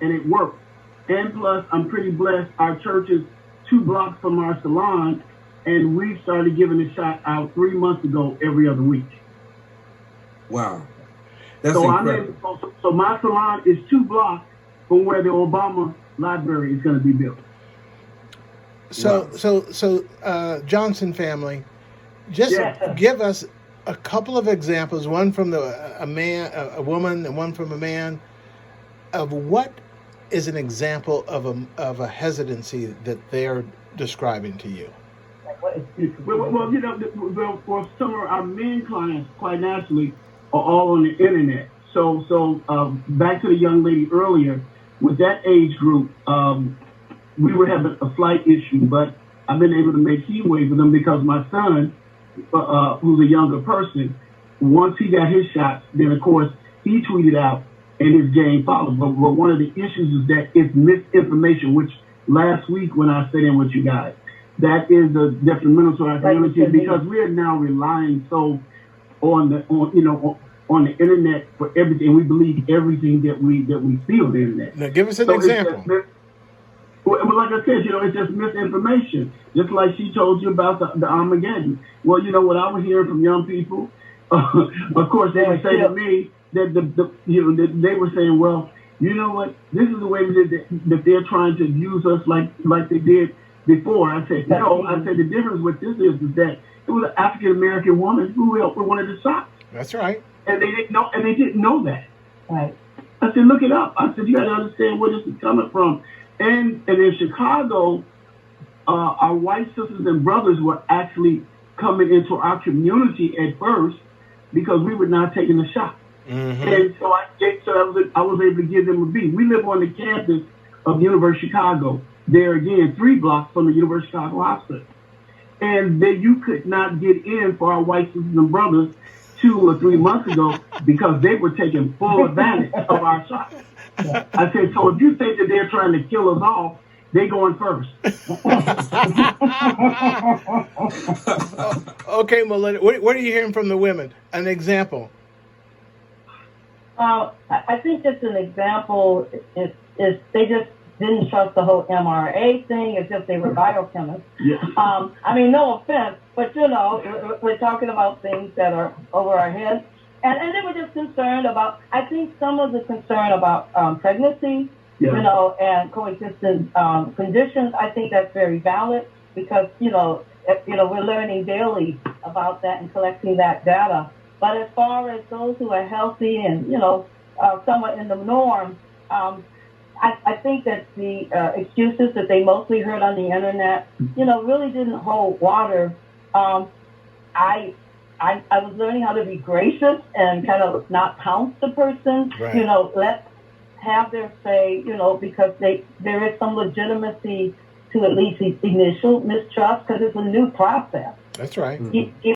and it worked. And plus, I'm pretty blessed. Our church is 2 blocks from our salon, and we started giving the shot out 3 months ago every other week. Wow. That's So incredible. so my salon is 2 blocks from where the Obama library is going to be built. So, Johnson family, just give us a couple of examples, one from a woman, and one from a man, of what is an example of a hesitancy that they're describing to you. Well, for some of our main clients, quite naturally, are all on the internet. So back to the young lady earlier, with that age group, we were having a slight issue, but I've been able to make headway with them because my son, who's a younger person, once he got his shots, then of course he tweeted out and his game followed. But one of the issues is that it's misinformation, which last week when I sat in with you guys, that is detrimental to our community because we are now relying so on the internet for everything. We believe everything that we see on the internet. Now, give us an example. Well, like I said, it's just misinformation. Just like she told you about the Armageddon. Well, what I was hearing from young people, of course, they would say to me that they were saying, well, you know what? This is the way that they're trying to use us like they did before. I said, no. I said the difference with this is that it was an African American woman who helped with one of the shots. That's right. And they didn't know that. Right. I said, look it up. I said, you got to understand where this is coming from. And in Chicago, our white sisters and brothers were actually coming into our community at first because we were not taking the shot. Mm-hmm. And so I was able to give them a beat. We live on the campus of University of Chicago. There again, 3 blocks from the University of Chicago Hospital. And you could not get in for our white sisters and brothers 2 or 3 months ago because they were taking full advantage of our shots. I said, so if you think that they're trying to kill us off, they going first. Okay, Melinda, what are you hearing from the women? An example. I think just an example is they just didn't trust the whole MRA thing as if they were biochemists. Yeah. No offense, but we're talking about things that are over our heads. And they were just concerned about, I think some of the concern about pregnancy, and coexistent conditions. I think that's very valid because, we're learning daily about that and collecting that data. But as far as those who are healthy and, somewhat in the norm, I think that the excuses that they mostly heard on the internet, really didn't hold water. I was learning how to be gracious and kind of not pounce the person, right. Let have their say, because there is some legitimacy to at least the initial mistrust because it's a new process. That's right. Mm-hmm.